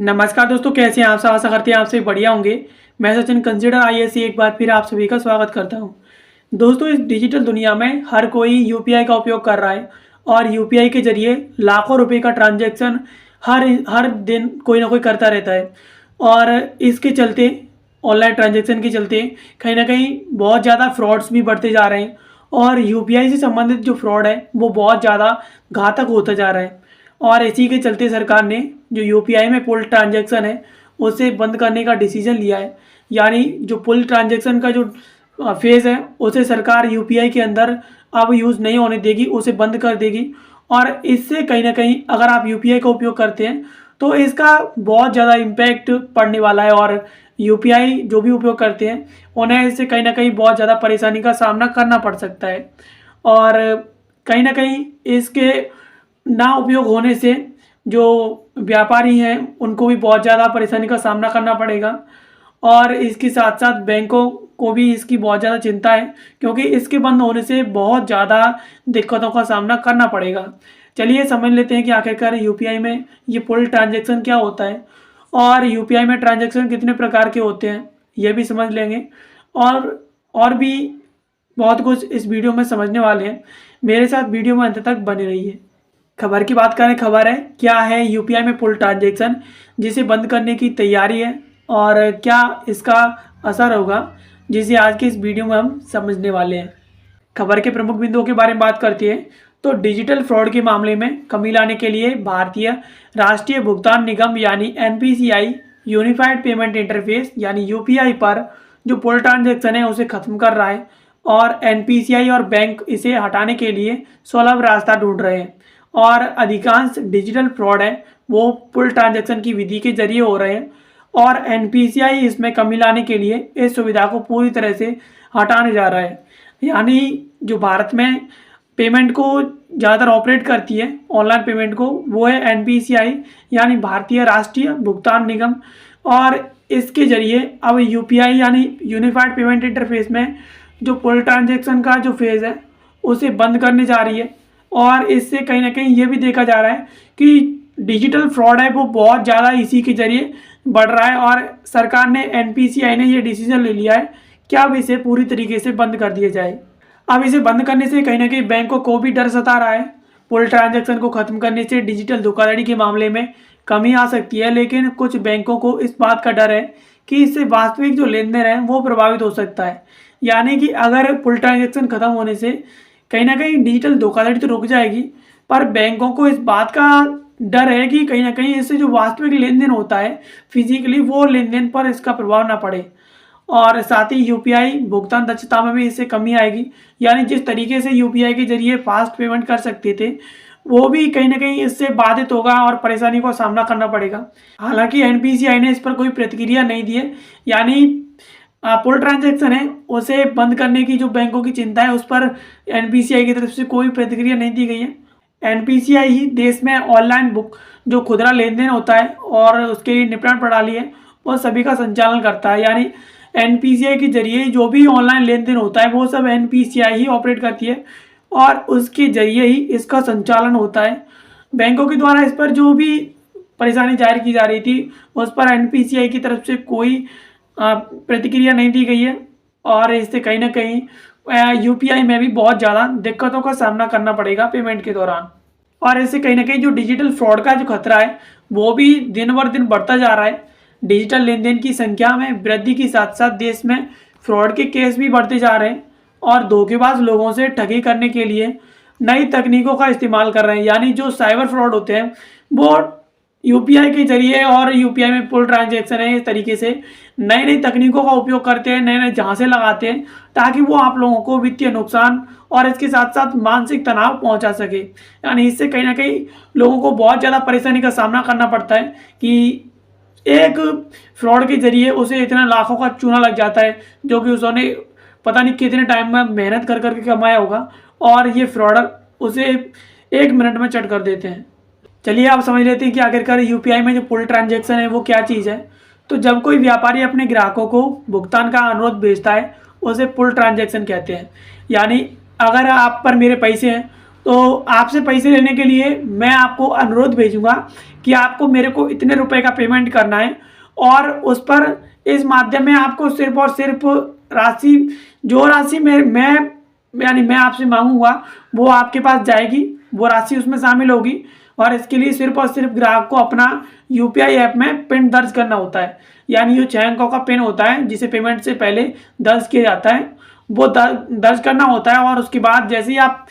नमस्कार दोस्तों, कैसे हैं आप सब। आशा करते हैं आप सभी बढ़िया होंगे। मैं सचिन कंसिडर आईएएस एक बार फिर आप सभी का स्वागत करता हूं। दोस्तों, इस डिजिटल दुनिया में हर कोई यूपीआई का उपयोग कर रहा है और यूपीआई के जरिए लाखों रुपए का ट्रांजैक्शन हर हर दिन कोई ना कोई करता रहता है। और इसके चलते, ऑनलाइन ट्रांजैक्शन के चलते कहीं ना कहीं बहुत ज़्यादा फ्रॉड्स भी बढ़ते जा रहे हैं और यूपीआई से संबंधित जो फ्रॉड है वो बहुत ज़्यादा घातक होता जा रहा है। और इसी के चलते सरकार ने जो यूपीआई में पुल ट्रांजैक्शन है उसे बंद करने का डिसीजन लिया है। यानी जो पुल ट्रांजैक्शन का जो फेज़ है उसे सरकार यूपीआई के अंदर अब यूज़ नहीं होने देगी, उसे बंद कर देगी। और इससे कहीं ना कहीं अगर आप यूपीआई का उपयोग करते हैं तो इसका बहुत ज़्यादा इम्पैक्ट पड़ने वाला है और यूपीआई जो भी उपयोग करते हैं उन्हें इससे कहीं ना कहीं बहुत ज़्यादा परेशानी का सामना करना पड़ सकता है। और कहीं ना कहीं इसके ना उपयोग होने से जो व्यापारी हैं उनको भी बहुत ज़्यादा परेशानी का सामना करना पड़ेगा। और इसके साथ साथ बैंकों को भी इसकी बहुत ज़्यादा चिंता है, क्योंकि इसके बंद होने से बहुत ज़्यादा दिक्कतों का सामना करना पड़ेगा। चलिए समझ लेते हैं कि आखिरकार यूपीआई में ये पुल ट्रांजैक्शन क्या होता है और यूपीआई में ट्रांजैक्शन कितने प्रकार के होते हैं ये भी समझ लेंगे। और भी बहुत कुछ इस वीडियो में समझने वाले हैं। मेरे साथ वीडियो में अंत तक बने रहिए। खबर की बात करें, खबर है क्या है यूपीआई में पुल ट्रांजैक्शन जिसे बंद करने की तैयारी है और क्या इसका असर होगा, जिसे आज के इस वीडियो में हम समझने वाले हैं। खबर के प्रमुख बिंदुओं के बारे में बात करते हैं तो डिजिटल फ्रॉड के मामले में कमी लाने के लिए भारतीय राष्ट्रीय भुगतान निगम यानी एनपीसीआई यूनिफाइड पेमेंट इंटरफेस यानी यूपीआई पर जो पुल ट्रांजैक्शन है उसे खत्म कर रहा है। और एनपीसीआई और बैंक इसे हटाने के लिए सुलभ रास्ता ढूंढ रहे हैं। और अधिकांश डिजिटल फ्रॉड है वो पुल ट्रांजैक्शन की विधि के जरिए हो रहे हैं और एनपीसीआई इसमें कमी लाने के लिए इस सुविधा को पूरी तरह से हटाने जा रहा है। यानी जो भारत में पेमेंट को ज़्यादातर ऑपरेट करती है, ऑनलाइन पेमेंट को, वो है एनपीसीआई यानी भारतीय राष्ट्रीय भुगतान निगम। और इसके जरिए अब यूपीआई यानी यूनिफाइड पेमेंट इंटरफेस में जो पुल ट्रांजैक्शन का जो फेज़ है उसे बंद करने जा रही है। और इससे कहीं ना कहीं ये भी देखा जा रहा है कि डिजिटल फ्रॉड है वो बहुत ज़्यादा इसी के जरिए बढ़ रहा है। और सरकार ने, एनपीसीआई ने ये डिसीजन ले लिया है कि अब इसे पूरी तरीके से बंद कर दिया जाए। अब इसे बंद करने से कहीं ना कहीं बैंकों को भी डर सता रहा है। पुल ट्रांजैक्शन को ख़त्म करने से डिजिटल धोखाधड़ी के मामले में कमी आ सकती है, लेकिन कुछ बैंकों को इस बात का डर है कि इससे वास्तविक जो लेन देन है वो प्रभावित हो सकता है। यानी कि अगर पुल ट्रांजैक्शन ख़त्म होने से कहीं ना कहीं डिजिटल धोखाधड़ी तो रुक जाएगी, पर बैंकों को इस बात का डर है कि कहीं ना कहीं इससे जो वास्तविक लेन देन होता है फिजिकली, वो लेन देन पर इसका प्रभाव ना पड़े। और साथ ही यूपीआई भुगतान दक्षता में भी इससे कमी आएगी। यानी जिस तरीके से यूपीआई के जरिए फास्ट पेमेंट कर सकते थे वो भी कहीं ना कहीं इससे बाधित होगा और परेशानी का सामना करना पड़ेगा। हालांकि एनपीसीआई ने इस पर कोई प्रतिक्रिया नहीं दी है। यानी पुल ट्रांजैक्शन है उसे बंद करने की जो बैंकों की चिंता है उस पर एनपीसीआई की तरफ से कोई प्रतिक्रिया नहीं दी गई है। एनपीसीआई ही देश में ऑनलाइन बुक जो खुदरा लेन देन होता है और उसके लिए निपटान प्रणाली है वो सभी का संचालन करता है। यानी एनपीसीआई के जरिए जो भी ऑनलाइन लेन देन होता है वो सब एनपीसीआई ही ऑपरेट करती है और उसके जरिए ही इसका संचालन होता है। बैंकों के द्वारा इस पर जो भी परेशानी जाहिर की जा रही थी उस पर एनपीसीआई की तरफ से कोई प्रतिक्रिया नहीं दी गई है। और इससे कहीं ना कहीं यूपीआई में भी बहुत ज़्यादा दिक्कतों का सामना करना पड़ेगा पेमेंट के दौरान। और इससे कहीं ना कहीं जो डिजिटल फ्रॉड का जो खतरा है वो भी दिन बर दिन बढ़ता जा रहा है। डिजिटल लेन देन की संख्या में वृद्धि के साथ साथ देश में फ्रॉड के केस भी बढ़ते जा रहे हैं और धोखेबाज लोगों से ठगी करने के लिए नई तकनीकों का इस्तेमाल कर रहे हैं। यानी जो साइबर फ्रॉड होते हैं वो यूपीआई के जरिए और यूपीआई में पुल ट्रांजैक्शन है इस तरीके से नई नई तकनीकों का उपयोग करते हैं, नए नए झांसे लगाते हैं ताकि वो आप लोगों को वित्तीय नुकसान और इसके साथ साथ मानसिक तनाव पहुंचा सके। यानी इससे कहीं ना कहीं लोगों को बहुत ज़्यादा परेशानी का सामना करना पड़ता है कि एक फ्रॉड के जरिए उसे इतना लाखों का चूना लग जाता है जो कि उसने पता नहीं कितने टाइम में मेहनत कर करके कमाया होगा और ये फ्रॉडर उसे 1 मिनट में चट कर देते हैं। चलिए आप समझ लेते हैं कि आखिरकार यूपीआई में जो पुल ट्रांजैक्शन है वो क्या चीज़ है। तो जब कोई व्यापारी अपने ग्राहकों को भुगतान का अनुरोध भेजता है उसे पुल ट्रांजैक्शन कहते हैं। यानी अगर आप पर मेरे पैसे हैं तो आपसे पैसे लेने के लिए मैं आपको अनुरोध भेजूँगा कि आपको मेरे को इतने रुपए का पेमेंट करना है, और उस पर इस माध्यम में आपको सिर्फ़ और सिर्फ़ राशि, जो राशि मैं आपसे माँगूँगा वो आपके पास जाएगी, वो राशि उसमें शामिल होगी। और इसके लिए सिर्फ़ और सिर्फ़ ग्राहक को अपना यूपीआई ऐप में पिन दर्ज करना होता है। यानी जो 6 अंकों का पिन होता है जिसे पेमेंट से पहले दर्ज किया जाता है, वो दर्ज करना होता है, और उसके बाद जैसे ही आप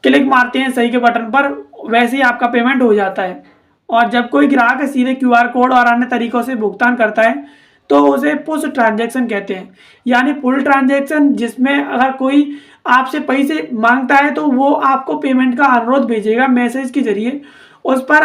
क्लिक मारते हैं सही के बटन पर, वैसे ही आपका पेमेंट हो जाता है। और जब कोई ग्राहक सीधे क्यूआर कोड और अन्य तरीकों से भुगतान करता है तो उसे पुश ट्रांजैक्शन कहते हैं। यानी पुल ट्रांजैक्शन, जिसमें अगर कोई आपसे पैसे मांगता है तो वो आपको पेमेंट का अनुरोध भेजेगा मैसेज के जरिए। उस पर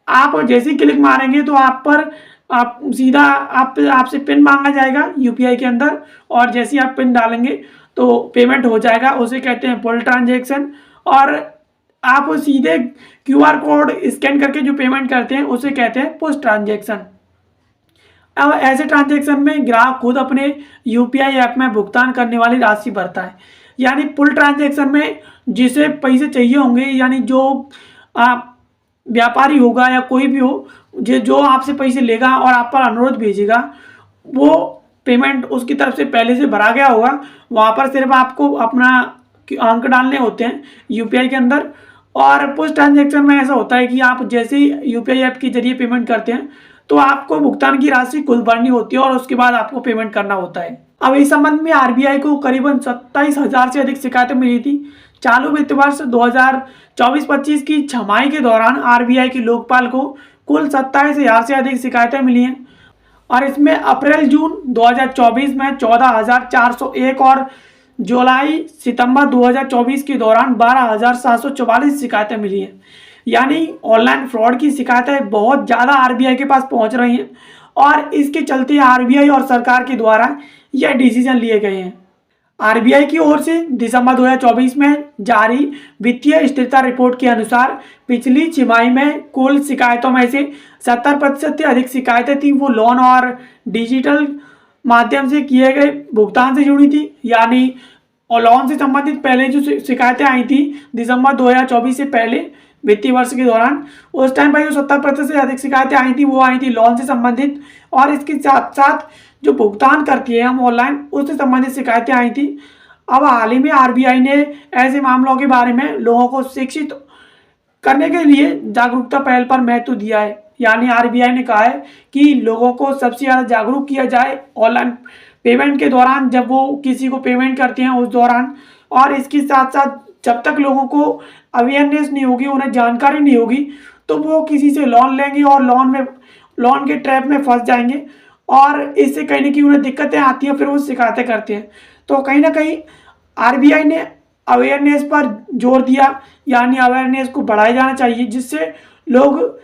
आप जैसे ही क्लिक मारेंगे तो आप सीधा आपसे पिन मांगा जाएगा यूपीआई के अंदर, और जैसे ही आप पिन डालेंगे तो पेमेंट हो जाएगा। उसे कहते हैं पुल ट्रांजैक्शन। और आप सीधे क्यूआर कोड स्कैन करके जो पेमेंट करते हैं उसे कहते हैं पुश ट्रांजैक्शन। अब ऐसे ट्रांजैक्शन में ग्राहक खुद अपने यूपीआई ऐप में भुगतान करने वाली राशि भरता है। यानी पुल ट्रांजैक्शन में जिसे पैसे चाहिए होंगे, यानी जो आप व्यापारी होगा या कोई भी हो, जो आपसे पैसे लेगा और आप पर अनुरोध भेजेगा, वो पेमेंट उसकी तरफ से पहले से भरा गया होगा। वहाँ पर सिर्फ आपको अपना अंक डालने होते हैं यूपीआई के अंदर। और पुश ट्रांजैक्शन में ऐसा होता है कि आप जैसे ही यूपीआई ऐप के जरिए पेमेंट करते हैं तो आपको भुगतान की राशि खुद भरनी होती है और उसके बाद आपको पेमेंट करना होता है। अब इस संबंध में आरबीआई को करीबन 27,000 से अधिक शिकायतें मिली थी। चालू वित्त वर्ष 2024-25 की छमाही के दौरान आरबीआई की लोकपाल को कुल 27,000 से अधिक शिकायतें मिली हैं, और इसमें अप्रैल जून 2024 में 14,401 और जुलाई सितंबर 2024 के दौरान 12,744 शिकायतें मिली हैं। यानी ऑनलाइन फ्रॉड की शिकायतें बहुत ज़्यादा आरबीआई के पास पहुंच रही हैं, और इसके चलते आरबीआई और सरकार के द्वारा यह डिसीजन लिए गए हैं। आरबीआई की ओर से दिसंबर 2024 में जारी वित्तीय स्थिरता रिपोर्ट के अनुसार पिछली छमाही में कुल शिकायतों में से 70% से अधिक शिकायतें थी वो लोन और डिजिटल माध्यम से किए गए भुगतान से जुड़ी थी। यानी और लोन से संबंधित पहले जो शिकायतें आई थी दिसंबर 2024 से पहले वित्तीय वर्ष के दौरान, उस टाइम पर जो 70% से अधिक शिकायतें आई थी वो आई थी लोन से संबंधित, और इसके साथ साथ जो भुगतान करती है हम ऑनलाइन उससे संबंधित शिकायतें आई थी। अब हाल ही में आरबीआई ने ऐसे मामलों के बारे में लोगों को शिक्षित करने के लिए जागरूकता पहल पर महत्व दिया है। यानी आरबीआई ने कहा है कि लोगों को सबसे ज़्यादा जागरूक किया जाए ऑनलाइन पेमेंट के दौरान, जब वो किसी को पेमेंट करते हैं उस दौरान। और इसके साथ साथ जब तक लोगों को अवेयरनेस नहीं होगी, उन्हें जानकारी नहीं होगी, तो वो किसी से लोन लेंगे और लोन के ट्रैप में फंस जाएंगे, और इससे कहीं ना कहीं उन्हें दिक्कतें आती हैं, फिर वो शिकायतें करते हैं। तो कहीं ना कहीं आरबीआई ने अवेयरनेस पर जोर दिया, यानी अवेयरनेस को बढ़ाया जाना चाहिए, जिससे लोग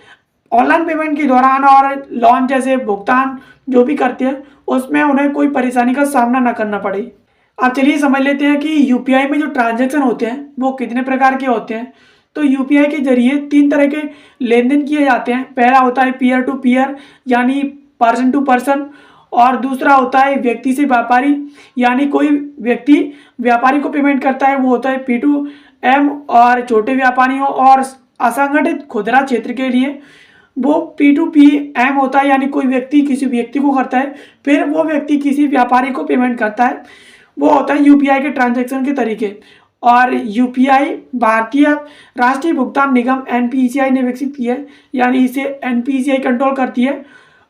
ऑनलाइन पेमेंट के दौरान और लोन जैसे भुगतान जो भी करते हैं उसमें उन्हें कोई परेशानी का सामना ना करना पड़े। अब चलिए समझ लेते हैं कि यूपीआई में जो ट्रांजैक्शन होते हैं वो कितने प्रकार के होते हैं। तो यूपीआई के जरिए 3 तरह के लेन देन किए जाते हैं। पहला होता है पीयर टू पीयर, यानी पर्सन टू पर्सन, और दूसरा होता है व्यक्ति से व्यापारी, यानी कोई व्यक्ति व्यापारी को पेमेंट करता है, वो होता है P2M। और छोटे व्यापारियों और असंगठित खुदरा क्षेत्र के लिए वो P2PM होता है, यानी कोई व्यक्ति किसी व्यक्ति को करता है, फिर वो व्यक्ति किसी व्यापारी को पेमेंट करता है, वो होता है यूपीआई के ट्रांजैक्शन के तरीके। और यूपीआई भारतीय राष्ट्रीय भुगतान निगम एनपीसीआई ने विकसित किया है, यानी इसे एनपीसीआई कंट्रोल करती है,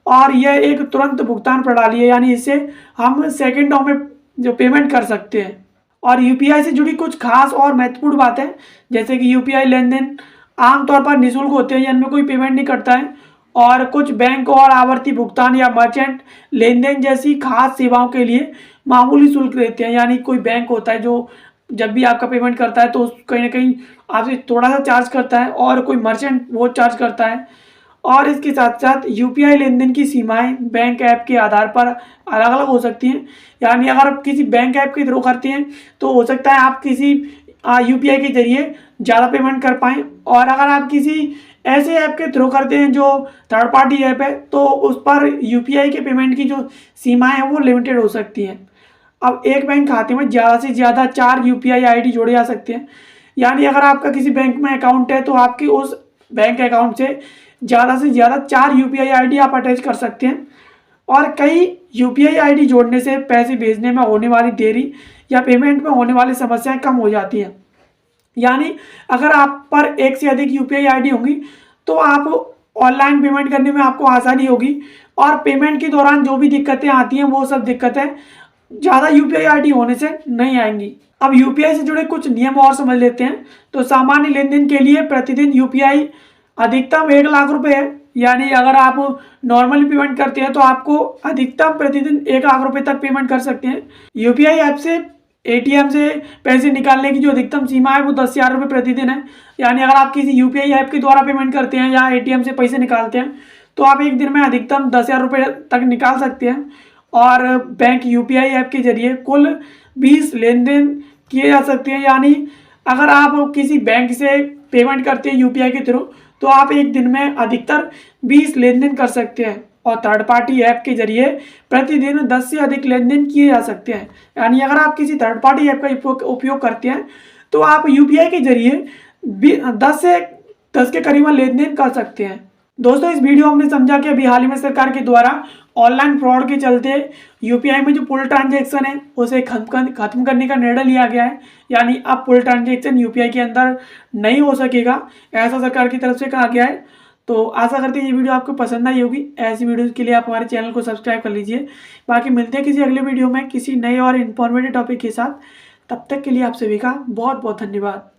और यह एक तुरंत भुगतान प्रणाली है, यानी इससे हम सेकंडों में जो पेमेंट कर सकते हैं। और यूपीआई से जुड़ी कुछ खास और महत्वपूर्ण बातें, जैसे कि यूपीआई लेन देन आमतौर पर निःशुल्क होते हैं, इनमें कोई पेमेंट नहीं करता है, और कुछ बैंक और आवर्ती भुगतान या मर्चेंट लेन देन जैसी खास सेवाओं के लिए मामूली शुल्क लेते हैं। यानी कोई बैंक होता है जो जब भी आपका पेमेंट करता है तो कहीं ना कहीं आपसे थोड़ा सा चार्ज करता है, और कोई मर्चेंट वो चार्ज करता है। और इसके साथ साथ यूपीआई लेन देन की सीमाएं बैंक ऐप के आधार पर अलग अलग हो सकती हैं। यानी अगर आप किसी बैंक ऐप के थ्रू करते हैं तो हो सकता है आप किसी यूपीआई के जरिए ज़्यादा पेमेंट कर पाएँ, और अगर आप किसी ऐसे ऐप के थ्रू करते हैं जो थर्ड पार्टी ऐप है तो उस पर यूपीआई के पेमेंट की जो सीमाएं हैं वो लिमिटेड हो सकती हैं। अब एक बैंक खाते में ज़्यादा से ज़्यादा 4 यूपीआई आईडी जोड़े जा सकते हैं। यानी अगर आपका किसी बैंक में अकाउंट है तो आपके उस बैंक अकाउंट से ज़्यादा 4 यूपीआई आईडी आप अटैच कर सकते हैं। और कई यूपीआई आईडी जोड़ने से पैसे भेजने में होने वाली देरी या पेमेंट में होने वाली समस्याएं कम हो जाती हैं। यानी अगर आप पर एक से अधिक यूपीआई आईडी होंगी तो आप ऑनलाइन पेमेंट करने में आपको आसानी होगी और पेमेंट के दौरान जो भी दिक्कतें आती हैं वो सब दिक्कतें ज़्यादा यूपीआई आईडी होने से नहीं आएंगी। अब यूपीआई से जुड़े कुछ नियम और समझ लेते हैं। तो सामान्य लेन देन के लिए प्रतिदिन यूपीआई अधिकतम 1 लाख रुपए है। यानी अगर आप नॉर्मली पेमेंट करते हैं तो आपको अधिकतम प्रतिदिन 1 लाख रुपए तक पेमेंट कर सकते हैं। यूपीआई ऐप से एटीएम से पैसे निकालने की जो अधिकतम सीमा है वो 10,000 रुपये प्रतिदिन है। यानी अगर आप किसी यूपीआई ऐप के द्वारा पेमेंट करते हैं या एटीएम से पैसे निकालते हैं तो आप एक दिन में अधिकतम 10,000 रुपये तक निकाल सकते हैं। और बैंक यूपीआई ऐप के जरिए कुल 20 लेन देन किए जा सकते हैं। यानी अगर आप किसी बैंक से पेमेंट करते हैं यूपीआई के थ्रू तो आप एक दिन में अधिकतर 20 लेन देन कर सकते हैं। और थर्ड पार्टी ऐप के जरिए प्रतिदिन 10 से अधिक लेन देन किए जा सकते हैं। यानी अगर आप किसी थर्ड पार्टी ऐप का उपयोग करते हैं तो आप यूपीआई के जरिए 10 के करीबन लेन देन कर सकते हैं। दोस्तों, इस वीडियो में हमने समझा कि अभी हाल ही में सरकार के द्वारा ऑनलाइन फ्रॉड के चलते यूपीआई में जो पुल ट्रांजैक्शन है उसे खत्म करने का निर्णय लिया गया है। यानी अब पुल ट्रांजैक्शन यूपीआई के अंदर नहीं हो सकेगा, ऐसा सरकार की तरफ से कहा गया है। तो आशा करते हैं ये वीडियो आपको पसंद आई होगी। ऐसी वीडियोस के लिए आप हमारे चैनल को सब्सक्राइब कर लीजिए। बाकी मिलते हैं किसी अगले वीडियो में किसी नए और इन्फॉर्मेटिव टॉपिक के साथ। तब तक के लिए आप सभी का बहुत बहुत धन्यवाद।